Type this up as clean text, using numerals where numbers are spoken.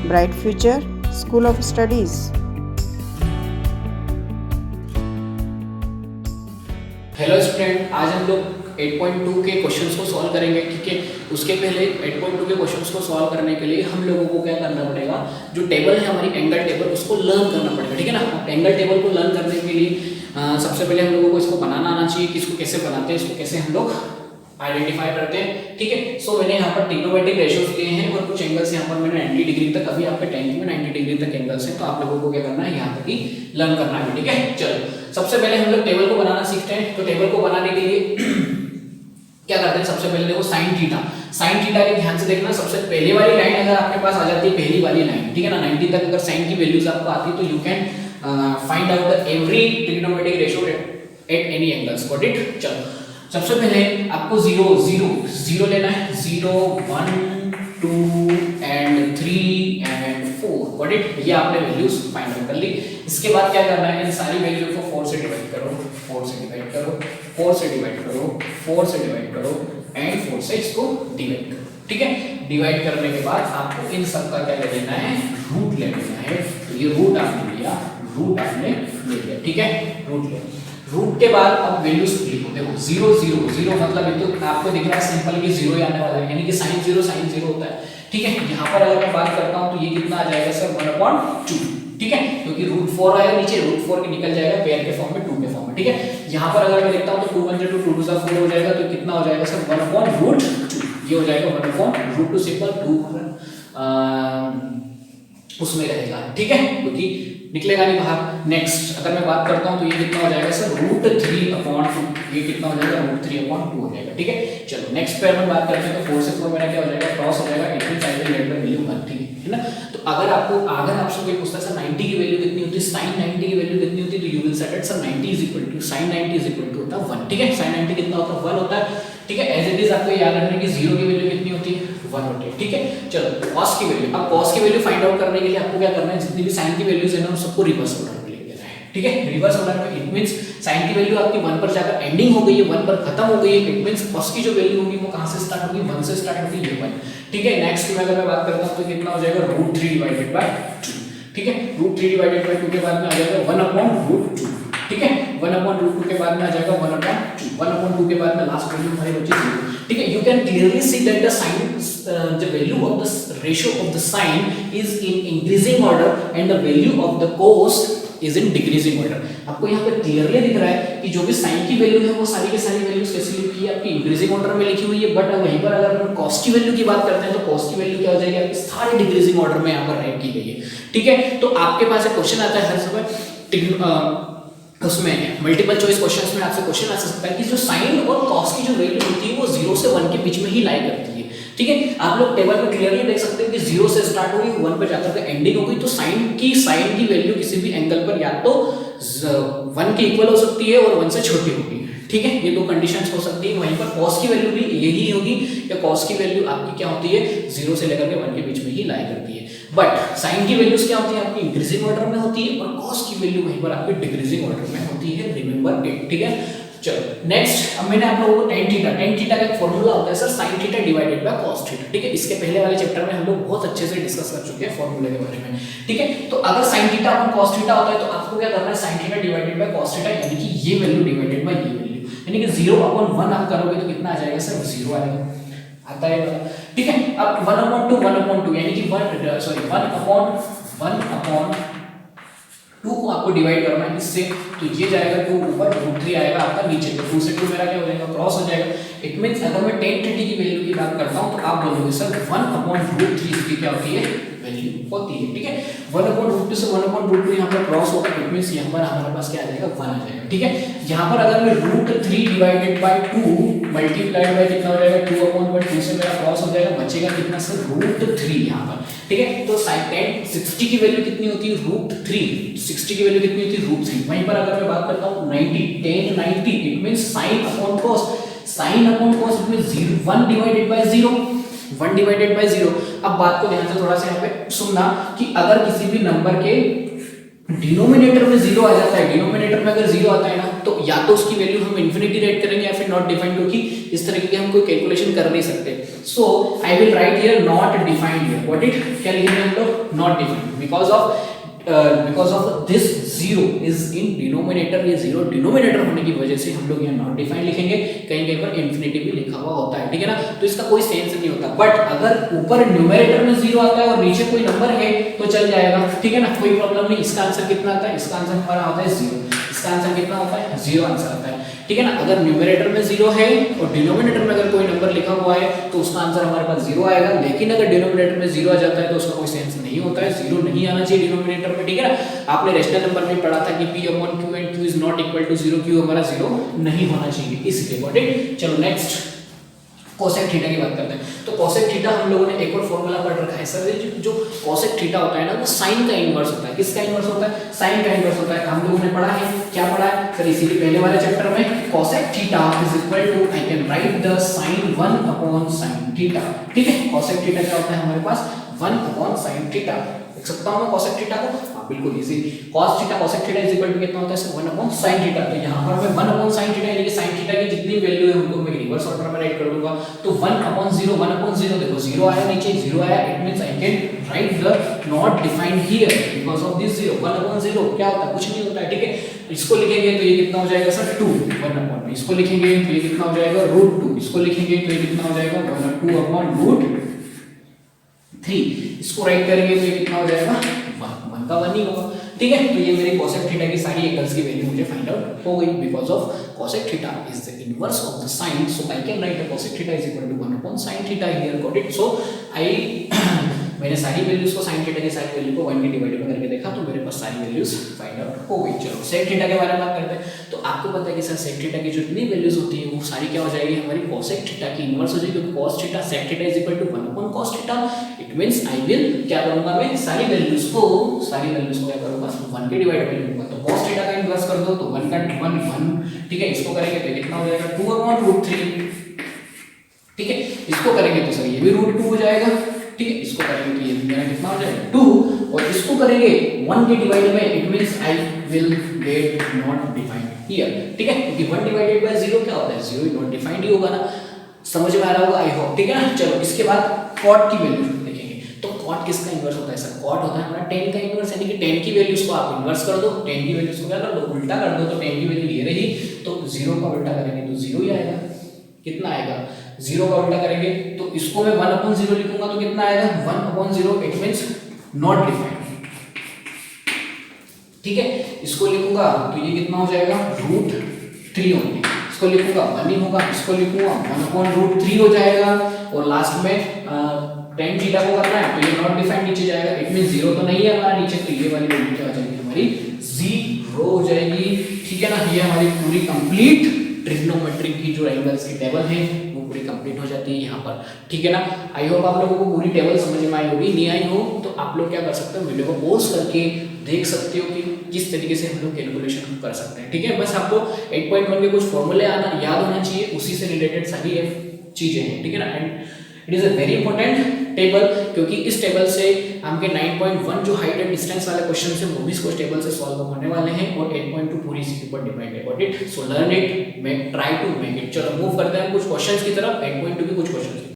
Bright Future School of Studies. Hello student, आज हम लोग 8.2 के क्वेश्चंस को सॉल्व करेंगे। ठीक है, उसके पहले 8.2 के क्वेश्चंस को सॉल्व करने के लिए हम लोगों को क्या करना पड़ेगा, जो टेबल है हमारी एंगल टेबल, उसको लर्न करना पड़ेगा। ठीक है ना, एंगल टेबल को लर्न करने के लिए सबसे पहले हम लोगों को इसको बनाना आना चाहिए कि इसको कैसे बनाते हैं, इसको कैसे हम लोग आइडेंटिफाई करते हैं। ठीक है, सो मैंने यहाँ पर ट्रिग्नोमेट्रिक रेशियोज लिए हैं और कुछ एंगल्स यहाँ पर मैंने 90 डिग्री तक, अभी आपके 10th में 90 डिग्री तक एंगल्स हैं, तो आप लोगों को क्या करना है, यहाँ तक ही लर्न करना है। ठीक है, चलो सबसे पहले हम लोग टेबल को बनाना सीखते हैं। तो टेबल को बनाने के लिए क्या करते हैं, सबसे पहले देखो साइन थीटा। साइन थीटा के ध्यान से देखना, सबसे पहले वाली लाइन अगर आपके पास आ जाती है, पहली वाली लाइन, ठीक है ना, 90 तक अगर साइन की वैल्यूज आपको आती है तो you can find out the every trigonometric ratio at any angles. Got it. चलो सबसे पहले आपको 0 लेना है, 0 1 2 एंड 3 एंड 4। Got it. ये आपने वैल्यूज फाइंड आउट कर ली। इसके बाद क्या करना है, इन सारी वैल्यू को 4 से डिवाइड करो, 4 से डिवाइड करो, 4 से डिवाइड करो, 4 से डिवाइड करो एंड 4 से इसको डिवाइड करो। ठीक है, डिवाइड करने के बाद आपको इन सब का क्या ले लेना है, रूट ले लेना है। तो ये रूट आपने लिया, रूट आपने ले लिया। ठीक है, रूट ले। रूट के बाद अब वैल्यूज लिखो। देखो 0 0 0 मतलब ये तो आपको दिख रहा है सिंपल कि 0 ही आने वाला है, यानी कि sin 0 होता है। ठीक है, यहाँ पर अगर मैं बात करता हूँ तो ये कितना आ जाएगा सर, 1/2। ठीक है, क्योंकि √4 आया नीचे, √4 के निकल जाएगा पेयर के फॉर्म में, 2 के फॉर्म में। ठीक है, यहाँ पर अगर मैं देखता हूँ तो 2 1 2 2 2 4 हो जाएगा, तो कितना हो जाएगा सर, 1/√2। ये हो जाएगा 1/√2 सिंपल 2 उसमें रहेगा। ठीक है, क्योंकि निकलेगा नहीं बाहर। नेक्स्ट अगर मैं बात करता हूं तो ये कितना हो जाएगा सर, √3/2। ये कितना हो जाएगा, √3/2 हो जाएगा। ठीक है, चलो नेक्स्ट पेयर में बात करते हैं तो 4 से 4 मेरा क्या हो जाएगा, क्रॉस हो जाएगा, 18 साइन की वैल्यू 1। ठीक है ना। तो अगर आपसे कोई पूछता है सर 90 की वैल्यू कितनी होती है, sin 90 की वैल्यू कितनी होती है, तो you will set sir 90 sin 90 होता है 1। ठीक है, sin 90 कितना होता है, 1 होता है। ठीक है, एज इट इज आपको याद रखना है कि 0 की वैल्यू कितनी होती है, 1 होती है। ठीक है, चलो cos की वैल्यू। अब cos की वैल्यू फाइंड आउट करने के लिए आपको क्या करना है, जितनी भी sin की वैल्यूज है ना, उन सबको रिवर्स ऑर्डर में लिख देना है। ठीक है, रिवर्स ऑर्डर में इट मींस sin की वैल्यू आपकी 1 पर जाकर एंडिंग हो गई है, 1 पर खत्म हो गई है। इट मींस cos की जो वैल्यू होगी वो कहां से स्टार्ट होगी, 1 से स्टार्ट होगी, ये 1। ठीक है, नेक्स्ट में अगर मैं बात करता हूं तो कितना हो जाएगा, √3/2। ठीक है, √3/2 के बाद में आ जाएगा 1/√2। ठीक है, 1/√2 के बाद में आ जाएगा 1/2। 1/2 के बाद में लास्ट वैल्यू हमारी बची 0। ठीक है, you can clearly see that the sine, the value of the ratio of the sine is in increasing order and the value of the cos is in decreasing order। आपको यहाँ पे clearly दिख रहा है कि जो भी साइन की वैल्यू है वो सारी की सारी वैल्यूज कैसी लिखी है, आपकी इंक्रीजिंग ऑर्डर में लिखी हुई है। बट वहीं पर अगर हम कॉस की वैल्यू की बात करते हैं तो कॉस की वैल्यू क्या हो जाएगी, आपकी सारी डिक्रीजिंग ऑर्डर में यहाँ पर राइट की गई है। ठीक है, तो आपके पास एक क्वेश्चन आता है हर समय, उसमें मल्टीपल चॉइस क्वेश्चंस में आपसे क्वेश्चन आ सकता है कि जो साइन और कॉस की जो वैल्यू होती है वो 0 से 1 के बीच में ही लाई करती है। ठीक है, आप लोग टेबल में क्लियरली देख सकते हैं कि 0 से स्टार्ट होगी, 1 पे जाकर के एंडिंग होगी। तो साइन की वैल्यू किसी भी एंगल पर या तो 1 के इक्वल हो सकती है और 1 से छोटी होगी। ठीक है, ये दो कंडीशंस हो सकती है। वहीं पर कॉस की वैल्यू भी यही होगी कि कॉस की वैल्यू आपकी क्या होती है, 0 से लेकर के 1 के बीच में ही लाई करती है। बट साइन की वैल्यूज क्या होती है, आपकी इंक्रीजिंग ऑर्डर में होती है, और कॉस की वैल्यू वहीं पर आपकी डिक्रीजिंग ऑर्डर में होती है। Remember it. ठीक है, चलो नेक्स्ट, अब मैंने आप लोगों को tan थीटा का एक फॉर्मूला होता है sir, sin theta divided by cos theta. ठीक है, इसके पहले वाले चैप्टर में हम लोग बहुत अच्छे से डिस्कस कर चुके हैं फॉर्मूले के बारे में। ठीक है, तो अगर sin theta upon cos theta होता है तो आपको क्या करना है, sin theta divided by cos theta, यानी कि ये वैल्यू डिवाइडेड बाय ये वैल्यू, यानी कि 0/1 आप करोगे तो कितना आ जाएगा सर, 0 आएगा, आता है। ठीक है, अब 1/2 यानी कि 1/2 को आपको डिवाइड करना है इससे, तो ये जाएगा 2 ऊपर, √3 आएगा आपका नीचे, तो 2 से 2 मेरा क्या हो जाएगा, क्रॉस हो जाएगा। इट मींस अगर मैं tan 30 की वैल्यू की बात करता हूं तो आप बोलोगे सर 1/√3 इसकी क्या होती है, वैल्यू होती है। ठीक है, 1/√2 से 1/√2 यहाँ पर क्रॉस होगा, इट मींस यहाँ पर हमारे पास क्या आ जाएगा, 1 आ जाएगा। ठीक है, यहाँ पर अगर मैं √3 डिवाइडेड बाय 2 मल्टीप्लाइड बाय कितना हो जाएगा, 2/2 से मेरा क्रॉस हो जाएगा, बचेगा कितना सर, √3 यहाँ पर। ठीक है, तो tan 60 की वैल्यू कितनी होती है, √3। 60 की वैल्यू कितनी होती है, √3। वहीं पर अगर मैं बात करता हूँ 90, tan 90 it means sin upon cos it means 1 divided by 0, 1 divided by 0। अब बात को ध्यान से थोड़ा सा यहाँ पे सुनना कि अगर किसी भी नंबर के डिनोमिनेटर में जीरो आ जाता है, डिनोमिनेटर में अगर जीरो आता है ना तो या तो उसकी वैल्यू हम इन्फिनिटी राइट करेंगे या फिर नॉट डिफाइंड, क्योंकि इस तरीके की हम कोई कैलकुलेशन कर नहीं सकते। So I will write here not defined here, what it, क्या लिखेंगे हम लोग, not defined, because of this zero is in denominator, ये जीरो डिनोमिनेटर होने की वजह से हम लोग यहाँ नॉट डिफाइंड लिखेंगे, कहीं कहीं पर इन्फिनिटी भी लिखा हुआ होता है, ठीक है ना, तो इसका कोई सेंस नहीं होता। बट अगर ऊपर न्यूमरेटर में जीरो आता है और नीचे कोई नंबर है तो चल जाएगा, ठीक है ना, कोई प्रॉब्लम नहीं। इसका आंसर कितना आता है, इसका आंसर हमारा आता है जीरो, इसका आंसर कितना होता है, जीरो आंसर आता है, ठीक है ना। अगर न्यूमरेटर में जीरो है और डिनोमिनेटर में अगर कोई नंबर लिखा हुआ है तो उसका आंसर हमारे पास जीरो आएगा, लेकिन अगर डिनोमिनेटर में जीरो आ जाता है तो उसका कोई सेंस नहीं होता है, जीरो नहीं आना चाहिए डिनोमिनेटर में, ठीक है ना। आपने रेशनल नंबर में पढ़ा था कि p upon q and q is not equal to zero, q हमारा जीरो नहीं होना चाहिए, इसलिए गॉट इट। चलो नेक्स्ट कोसेक थीटा की बात करते हैं। तो कोसेक थीटा हम लोगों ने एक और फॉर्मूला पढ़ रखा है सर, जो कोसेक थीटा होता है ना वो साइन का इनवर्स होता है। किसका इनवर्स होता है, साइन का इनवर्स होता है। हम लोगों ने पढ़ा है, क्या पढ़ा है सर, इसीलिए पहले वाले चैप्टर में cosec theta is equal to, I can write the sine 1 upon sine theta, ठीक है। कोसेक थीटा क्या होता है हमारे पास, 1 अपॉन साइन थीटा, लिख सकता हूं मैं कोसेक थीटा को, हां बिल्कुल easy. cos theta cosec theta is equal to कितना होता है सर, 1 अपॉन sin थीटा। तो यहां पर मैं 1 अपॉन sin थीटा यानी कि sin थीटा की जितनी वैल्यू है उनको मैं रिवर्स ऑर्डर में राइट कर दूंगा। तो 1 अपॉन 0, 1 अपॉन 0, देखो 0 आया नीचे, 0 आया, it means I can write the not defined here because of this 0। 1 upon 0 क्या होता है, कुछ नहीं होता है, ठीक है। इसको लिखेंगे तो ये कितना हो जाएगा सर, 2 1 अपॉन, इसको लिखेंगे तो ये कितना हो जाएगा √2, इसको लिखेंगे तो ये कितना हो जाएगा 1 2 अपॉन √3, इसको राइट करेंगे तो ये कितना हो जाएगा 1 का 1 ही होगा, ठीक है। तो ये मेरी कोसेक थीटा की सारी एंगल्स की वैल्यू मुझे फाइंड आउट हो गई because of cosec theta is the inverse of the sine, so I can write the cosec theta is equal to 1 upon sin theta here, got it. So I मैंने सारी values को sin theta की सारी value को 1 के divide में करके देखा तो मेरे पास सारी वैल्यूज फाइंड आउट हो गई। चलो sec थीटा के बारे में बात करते हैं। तो आपको पता है कि सर sec थीटा की जितनी वैल्यूज होती है वो सारी क्या हो जाएगी, हमारी cosec थीटा की इनवर्स हो जाएगी, क्योंकि cos theta sec theta is equal to 1 upon cos theta. It means I will क्या करूंगा, मैं सारी वैल्यूज को क्या करूंगा 1 के डिवाइड में लूंगा। तो cos थीटा का इनवर्स कर दो तो 1 का 1, ठीक है। इसको करेंगे तो कितना हो जाएगा 2 अपॉन √3, ठीक है। इसको करेंगे तो सर ये भी √2 हो जाएगा, ठीक है। इसको करेंगे तो ये मेरा कितना हो जाएगा 2, और इसको करेंगे 1 के डिवाइड में, it means I will get not defined here, ठीक है। क्योंकि 1 डिवाइडेड बाय 0 क्या होता है, 0 नॉट डिफाइंड ही होगा ना, समझ में आ रहा होगा आई होप, ठीक है ना। चलो इसके बाद cot की वैल्यू देखेंगे। तो cot किसका इनवर्स होता है सर, cot होता है हमारा tan का इनवर्स, यानी कि tan की वैल्यूज को आप इनवर्स कर दो, tan की वैल्यूज को क्या कर दो, उल्टा कर दो, तो tan की वैल्यू ये रही, तो 0 का उल्टा करेंगे तो 0 ही आएगा, कितना आएगा 0 का उल्टा करेंगे तो इसको मैं 1 अपॉन 0 लिखूंगा तो कितना आएगा 1 upon 0, it means not defined, ठीक है। इसको लिखूंगा तो ये कितना हो जाएगा √3 ओनली, इसको लिखूंगा 1 ही होगा, इसको लिखूंगा 1 अपॉन √3 हो जाएगा, और लास्ट में tan थीटा को करना है तो ये नॉट डिफाइंड नीचे जाएगा, इट मींस 0 तो नहीं है हमारा नीचे, तो ये वाली वैल्यू क्या हो जाएगी हमारी 0 हो जाएगी, ठीक है ना। ये हमारी पूरी कंप्लीट ट्रिग्नोमेट्री की जो एंगल्स की टेबल है वो पूरी कंप्लीट हो जाती है यहाँ पर, ठीक है ना। आई होप आप लोगों को पूरी टेबल समझ में आई होगी, नहीं आई हो तो आप लोग क्या कर सकते हो, वीडियो को पॉज करके देख सकते हो कि किस तरीके से हम लोग कैलकुलेशन कर सकते हैं, ठीक है। बस आपको 8.1 के कुछ फॉर्मूले याद होना चाहिए, उसी से रिलेटेड सारी चीजें हैं, ठीक है ना। And it is a very important table, क्योंकि इस टेबल से हमके 9.1 जो हाइट एंड डिस्टेंस वाले क्वेश्चन है वो भी इस टेबल से सॉल्व होने वाले हैं, और 8.2 पूरी इसी के ऊपर डिपेंड है, got it. So learn it, make try to make it. चलो मूव करते हैं कुछ क्वेश्चंस की तरफ, 8.2 के कुछ क्वेश्चंस।